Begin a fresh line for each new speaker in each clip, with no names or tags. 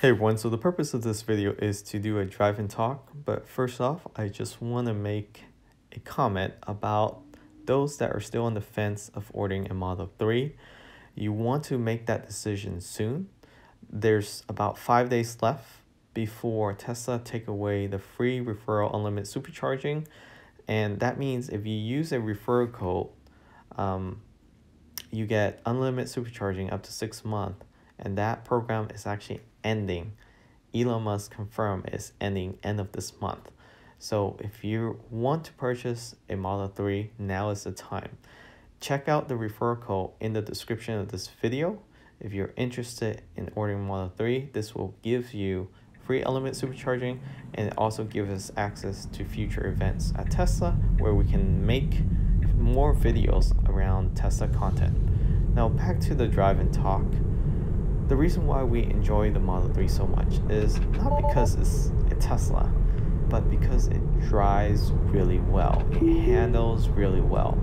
Hey everyone, so the purpose of this video is to do a drive and talk, but first off, I just want to make a comment about those that are still on the fence of ordering a Model 3. You want to make that decision soon. There's about 5 days left before Tesla take away the free referral unlimited supercharging, and that means if you use a referral code, you get unlimited supercharging up to 6 months, and that program is actually ending. Elon Musk confirmed it's ending end of this month. So if you want to purchase a Model 3, now is the time. Check out the referral code in the description of this video. If you're interested in ordering Model 3, this will give you free unlimited supercharging, and it also gives us access to future events at Tesla where we can make more videos around Tesla content. Now back to the drive and talk. The reason why we enjoy the Model 3 so much is not because it's a Tesla, but because it drives really well. It handles really well.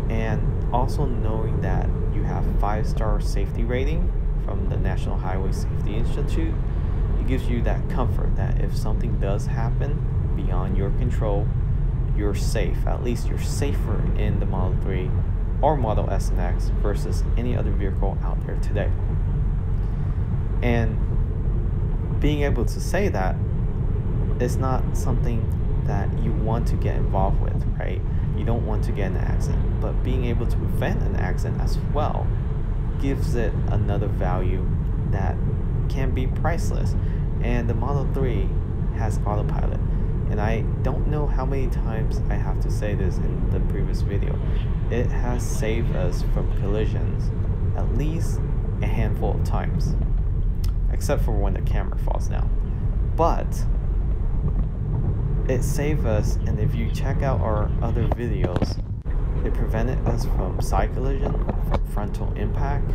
And also knowing that you have 5-star safety rating from the National Highway Safety Institute, it gives you that comfort that if something does happen beyond your control, you're safe. At least you're safer in the Model 3 or Model S and X versus any other vehicle out there today. And being able to say that is not something that you want to get involved with, right? You don't want to get in an accident, but being able to prevent an accident as well gives it another value that can be priceless. And the Model 3 has autopilot. And I don't know how many times I have to say this in the previous video. It has saved us from collisions at least a handful of times, except for when the camera falls down. But it saved us, and if you check out our other videos, it prevented us from side collision, from frontal impact,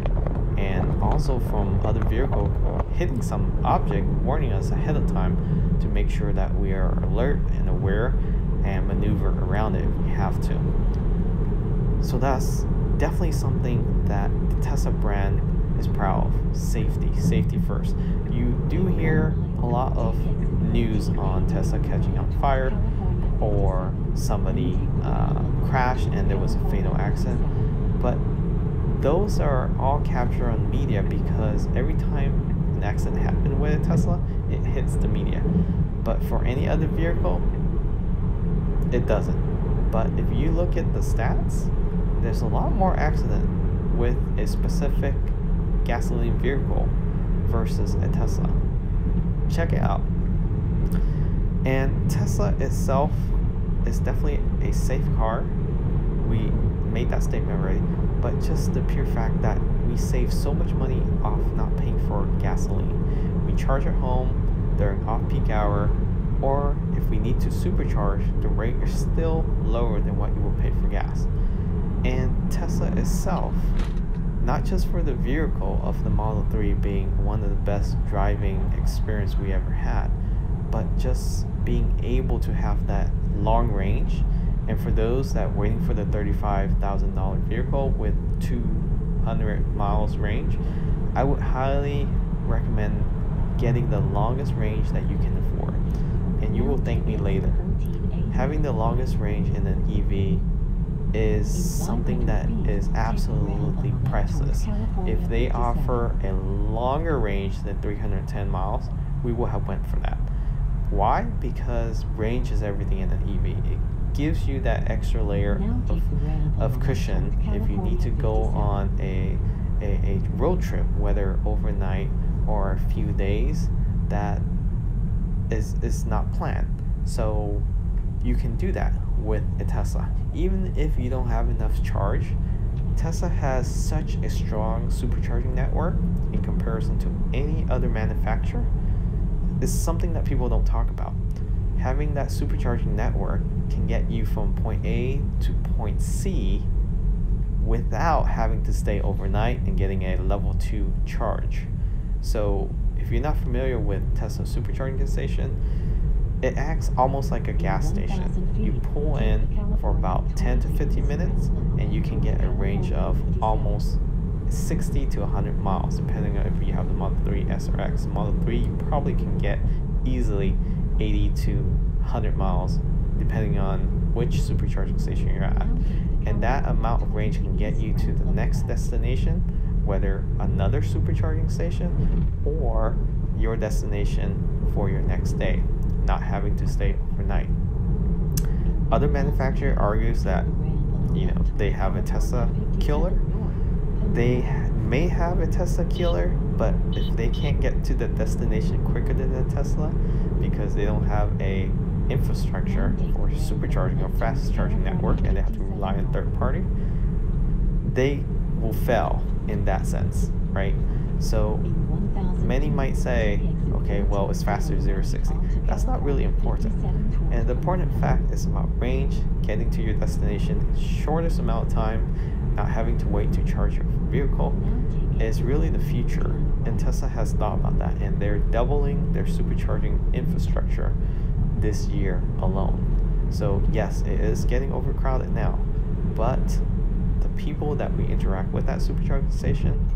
and also from other vehicles hitting some object, warning us ahead of time to make sure that we are alert and aware and maneuver around it if we have to. So that's definitely something that the Tesla brand is proud of. Safety first. You do hear a lot of news on Tesla catching on fire, or somebody crashed and there was a fatal accident, but those are all captured on media because every time an accident happened with a Tesla, it hits the media. But for any other vehicle, it doesn't. But if you look at the stats, there's a lot more accident with a specific gasoline vehicle versus a Tesla. Check it out. And Tesla itself is definitely a safe car. We made that statement already, but just the pure fact that we save so much money off not paying for gasoline. We charge at home during off-peak hour, or if we need to supercharge, the rate is still lower than what you will pay for gas. And Tesla itself, not just for the vehicle of the Model 3 being one of the best driving experience we ever had, but just being able to have that long range. And for those that are waiting for the $35,000 vehicle with 200 miles range, I would highly recommend getting the longest range that you can afford. And you will thank me later. Having the longest range in an EV is something that is absolutely priceless. If they offer a longer range than 310 miles, we will have went for that. Why? Because range is everything in an EV. It gives you that extra layer of cushion if you need to go on a road trip, whether overnight or a few days that is not planned. So you can do that with a Tesla. Even if you don't have enough charge, Tesla has such a strong supercharging network in comparison to any other manufacturer. It's something that people don't talk about. Having that supercharging network can get you from point A to point C without having to stay overnight and getting a level 2 charge. So if you're not familiar with Tesla supercharging station, it acts almost like a gas station. You pull in for about 10 to 15 minutes and you can get a range of almost 60 to 100 miles, depending on if you have the Model 3 S or X. The Model 3, you probably can get easily 80 to 100 miles, depending on which supercharging station you're at. And that amount of range can get you to the next destination, whether another supercharging station or your destination for your next day, not having to stay overnight. Other manufacturer argues that, you know, they have a Tesla killer. They may have a Tesla killer, but if they can't get to the destination quicker than a Tesla because they don't have a infrastructure for supercharging or fast charging network and they have to rely on third party, they will fail in that sense, right? So many might say, okay, well, it's faster 0 to 60. That's not really important. And the important fact is about range, getting to your destination in the shortest amount of time, not having to wait to charge your vehicle is really the future. And Tesla has thought about that, and they're doubling their supercharging infrastructure this year alone. So yes, it is getting overcrowded now, but the people that we interact with at supercharging station,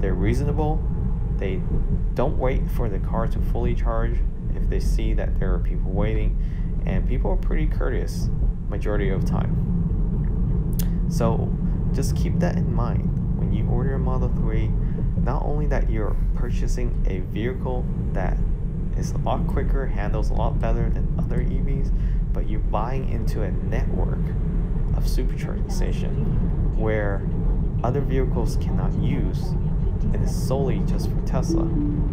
they're reasonable. They don't wait for the car to fully charge if they see that there are people waiting, and people are pretty courteous majority of the time. So just keep that in mind when you order a Model 3. Not only that you're purchasing a vehicle that is a lot quicker, handles a lot better than other EVs, but you're buying into a network of supercharging station where other vehicles cannot use, and it's solely just for Tesla.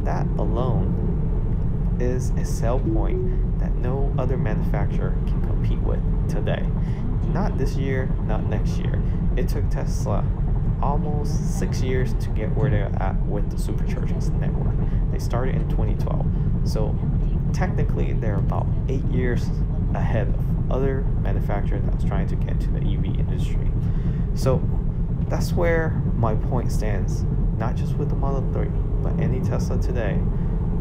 That alone is a sell point that no other manufacturer can compete with today. Not this year, not next year. It took Tesla almost 6 years to get where they're at with the supercharging network. They started in 2012. So technically they're about 8 years ahead of other manufacturers that was trying to get into the EV industry. So that's where my point stands. Not just with the Model 3, but any Tesla today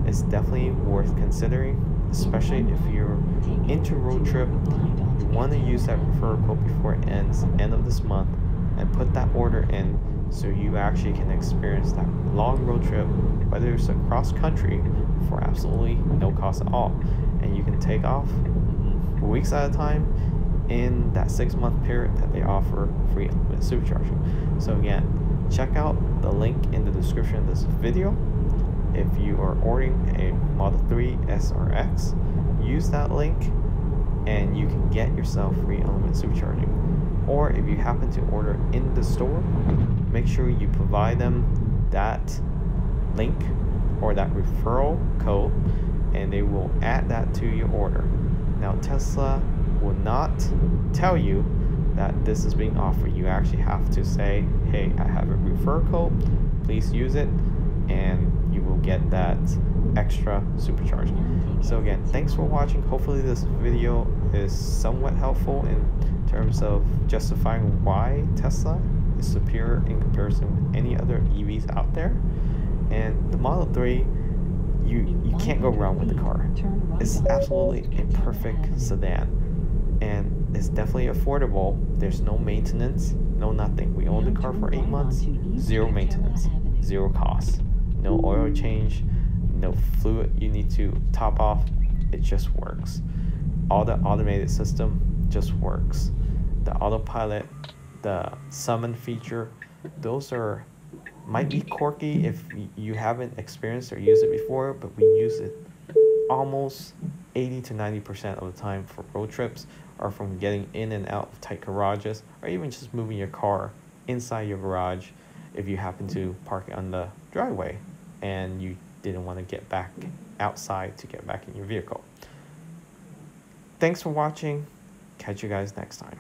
is definitely worth considering, especially if you're into road trip, you want to use that referral code before it ends, end of this month, and put that order in so you actually can experience that long road trip, whether it's across country, for absolutely no cost at all. And you can take off weeks at a time in that 6-month period that they offer free unlimited supercharging. So again, check out the link in the description of this video. If you are ordering a Model 3 S or X, use that link and you can get yourself free unlimited supercharging. Or if you happen to order in the store, make sure you provide them that link or that referral code and they will add that to your order. Now Tesla will not tell you that this is being offered. You actually have to say, hey, I have a referral code, please use it, and you will get that extra supercharging. So again, thanks for watching. Hopefully this video is somewhat helpful in terms of justifying why Tesla is superior in comparison with any other EVs out there. And the Model 3, you can't go wrong with the car. It's absolutely a perfect sedan, and it's definitely affordable. There's no maintenance, no nothing. We own the car for 8 months, zero maintenance, zero cost, no oil change, no fluid you need to top off. It just works. All the automated system just works. The autopilot, the summon feature, those might be quirky if you haven't experienced or used it before, but we use it almost 80 to 90% of the time for road trips, or from getting in and out of tight garages, or even just moving your car inside your garage if you happen to park it on the driveway and you didn't want to get back outside to get back in your vehicle. Thanks for watching. Catch you guys next time.